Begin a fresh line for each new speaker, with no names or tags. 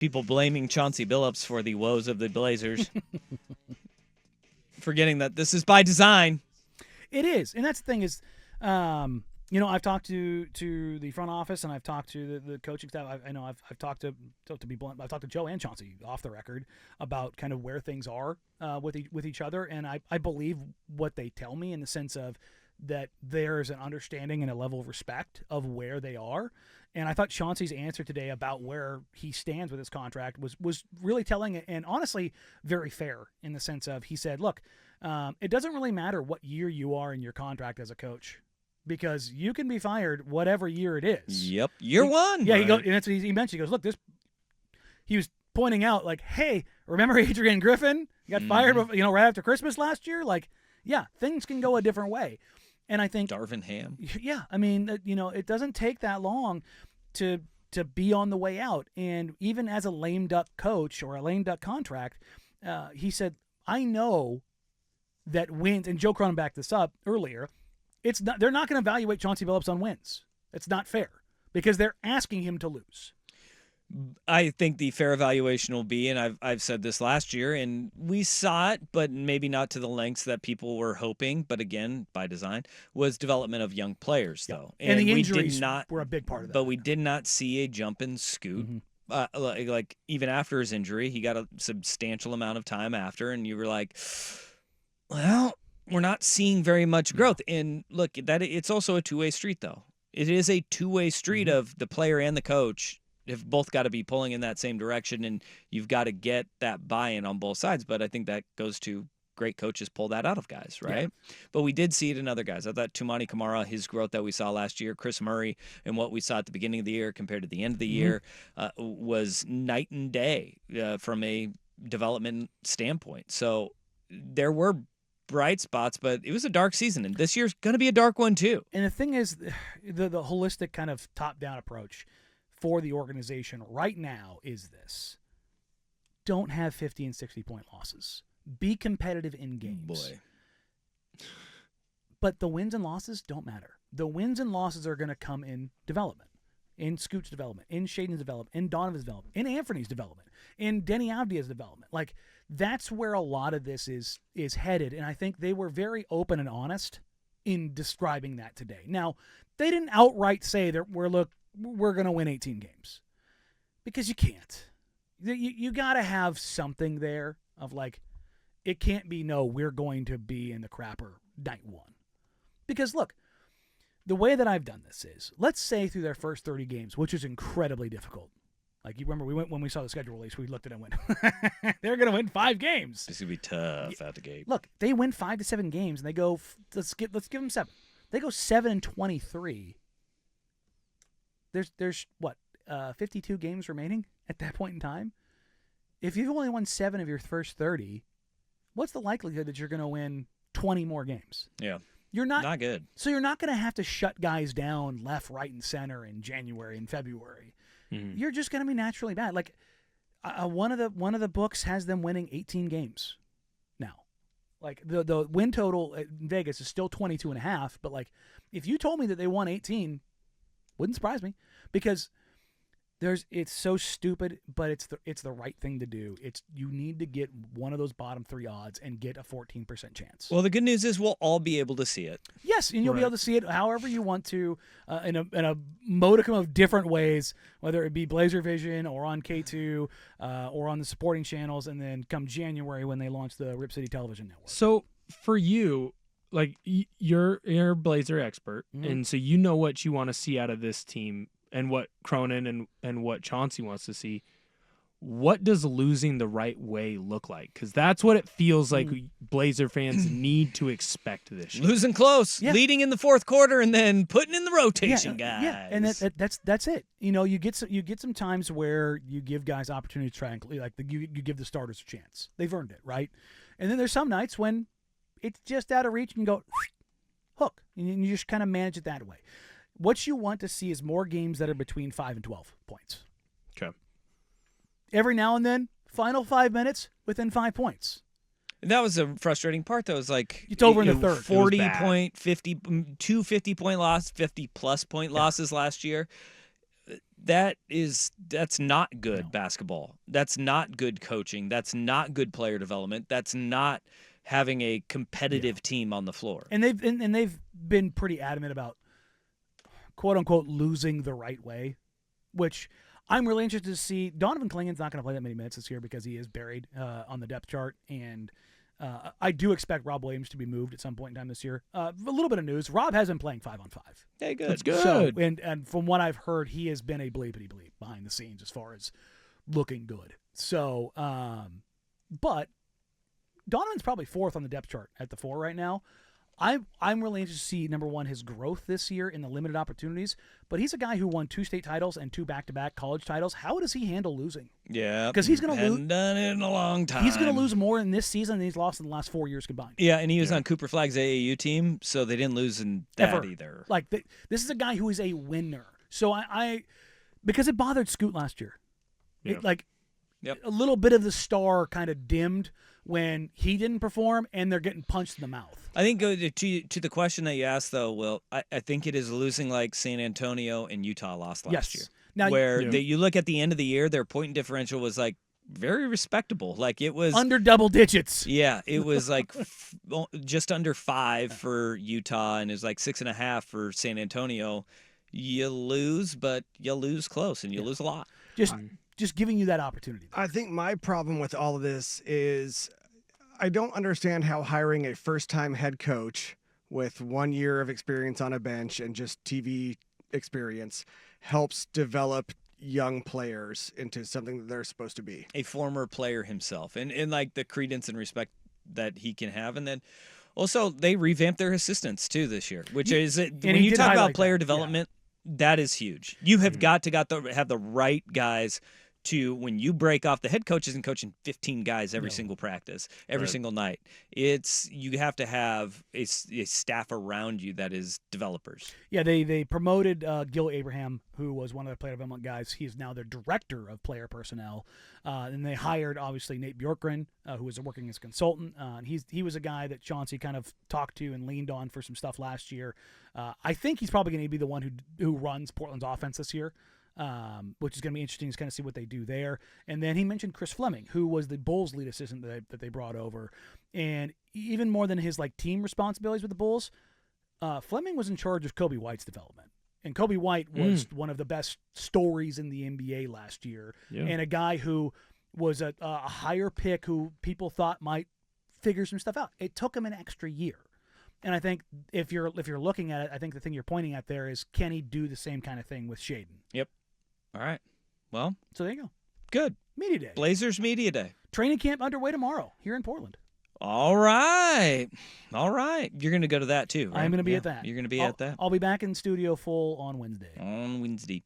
People blaming Chauncey Billups for the woes of the Blazers. Forgetting that this is by design.
It is. And that's the thing is, I've talked to the front office and I've talked to the coaching staff. I've talked to be blunt, I've talked to Joe and Chauncey off the record about kind of where things are with each other. And I believe what they tell me in the sense of that there's an understanding and a level of respect of where they are. And I thought Chauncey's answer today about where he stands with his contract was really telling and honestly very fair in the sense of he said, look, it doesn't really matter what year you are in your contract as a coach because you can be fired whatever year it is.
Yep, year one.
Yeah,
right.
and that's what he mentioned. He goes, look, he was pointing out like, hey, remember Adrian Griffin got fired, right after Christmas last year? Like, yeah, things can go a different way. And I think
Darvin Ham.
Yeah, I mean, it doesn't take that long to be on the way out. And even as a lame duck coach or a lame duck contract, he said, I know that wins, and Joe Cronin backed this up earlier, they're not going to evaluate Chauncey Billups on wins. It's not fair because they're asking him to lose.
I think the fair evaluation will be, and I've said this last year, and we saw it, but maybe not to the lengths that people were hoping, but again, by design, was development of young players, though.
And the injuries were a big part of that.
But we did not see a jump and scoot. Mm-hmm. Like even after his injury, he got a substantial amount of time after, and you were like, well, we're not seeing very much growth. And look, it's also a two-way street, though. It is a two-way street of the player and the coach have both got to be pulling in that same direction, and you've got to get that buy-in on both sides. But I think that goes to great coaches pull that out of guys, right? Yeah. But we did see it in other guys. I thought Tumani Kamara, his growth that we saw last year, Chris Murray, and what we saw at the beginning of the year compared to the end of the year was night and day from a development standpoint. So there were bright spots, but it was a dark season, and this year's going to be a dark one too.
And the thing is, the holistic kind of top-down approach for the organization right now is this. Don't have 50 and 60-point losses. Be competitive in games.
Boy.
But the wins and losses don't matter. The wins and losses are going to come in development, in Scoot's development, in Shaden's development, in Donovan's development, in Anthony's development, in Denny Avdia's development. Like, that's where a lot of this is headed, and I think they were very open and honest in describing that today. Now, they didn't outright say that we're going to win 18 games because you can't. You got to have something there of like, it can't be, no, we're going to be in the crapper night one. Because look, the way that I've done this is, let's say through their first 30 games, which is incredibly difficult. Like, you remember when we saw the schedule release, we looked at it and went, they're going to win 5 games.
It's going to be tough out the gate.
Look, they win 5 to 7 games and they go, let's give them 7. They go 7-23. There's what, 52 games remaining at that point in time? If you've only won 7 of your first 30, what's the likelihood that you're going to win 20 more games?
Yeah.
You're not
good.
So you're not going to have to shut guys down left, right, and center in January and February. Mm-hmm. You're just going to be naturally bad. Like one of the books has them winning 18 games now. Like the win total in Vegas is still 22.5, but like if you told me that they won 18, wouldn't surprise me because it's so stupid, but it's the right thing to do. You need to get one of those bottom 3 odds and get a 14% chance.
Well, the good news is we'll all be able to see it.
Yes, and you'll be able to see it however you want to, in a modicum of different ways, whether it be Blazer Vision or on K2 or on the supporting channels, and then come January when they launch the Rip City Television Network.
So for you, like you're a Blazer expert, and so you know what you want to see out of this team. And what Cronin and what Chauncey wants to see. What does losing the right way look like? Because that's what it feels like Blazer fans need to expect this year.
Losing close, leading in the fourth quarter, and then putting in the rotation, guys.
Yeah, and that's it. You get some times where you give guys opportunity to try and you give the starters a chance. They've earned it, right? And then there's some nights when it's just out of reach and you go hook, and you just kind of manage it that way. What you want to see is more games that are between 5 and 12 points.
Okay.
Every now and then, final 5 minutes within 5 points.
And that was a frustrating part, though. It's like
it's over in the third.
40-point, 50-point loss, 50-plus point losses last year. that's not good
No.
basketball. That's not good coaching. That's not good player development. That's not having a competitive team on the floor.
And they've been pretty adamant about quote unquote losing the right way, which I'm really interested to see. Donovan Clingan's not going to play that many minutes this year because he is buried on the depth chart, and I do expect Rob Williams to be moved at some point in time this year. A little bit of news: Rob has been playing 5-on-5.
Hey, good.
That's good.
So, and from what I've heard, he has been a bleepity bleep behind the scenes as far as looking good. So, but Donovan's probably fourth on the depth chart at the 4 right now. I'm really interested to see, number one, his growth this year in the limited opportunities. But he's a guy who won 2 state titles and 2 back-to-back college titles. How does he handle losing?
Yeah,
'Cause he's gonna
hadn't done it in a long time.
He's going to lose more in this season than he's lost in the last 4 years combined.
Yeah, and he was on Cooper Flagg's AAU team, so they didn't lose in that
Ever.
either.
Like, this is a guy who is a winner. So I because it bothered Scoot last year.
Yeah.
A little bit of the star kind of dimmed when he didn't perform, and they're getting punched in the mouth.
I think to the question that you asked, though, Will, I think it is losing like San Antonio and Utah lost last year.
Now,
Where you look at the end of the year, their point differential was like very respectable. Like it was
under double digits.
Yeah, it was like just under 5 for Utah, and it was like 6.5 for San Antonio. You lose, but you lose close, and you lose a lot.
Just giving you that opportunity.
I think my problem with all of this is I don't understand how hiring a first-time head coach with 1 year of experience on a bench and just TV experience helps develop young players into something that they're supposed to be.
A former player himself, and like the credence and respect that he can have, and then also they revamped their assistants too this year, which is when you talk about player development, that is huge. You have got to have the right guys to, when you break off, the head coach isn't coaching 15 guys every single practice, every single night. You have to have a staff around you that is developers.
Yeah, they promoted Gil Abraham, who was one of the player development guys. He is now their director of player personnel. And they hired, obviously, Nate Bjorkgren, who was working as a consultant. And he was a guy that Chauncey kind of talked to and leaned on for some stuff last year. I think he's probably going to be the one who runs Portland's offense this year. Which is going to be interesting to kind of see what they do there. And then he mentioned Chris Fleming, who was the Bulls lead assistant that they brought over. And even more than his team responsibilities with the Bulls, Fleming was in charge of Kobe White's development. And Kobe White was one of the best stories in the NBA last year, and a guy who was a higher pick who people thought might figure some stuff out. It took him an extra year. And I think if you're looking at it, I think the thing you're pointing at there is, can he do the same kind of thing with Shaden?
Yep. All right. Well,
so there you go.
Good.
Media Day.
Blazers Media Day.
Training camp underway tomorrow here in Portland.
All right. You're going to go to that too, right?
I'm going to be at that.
You're going to be at that?
I'll be back in studio full on Wednesday.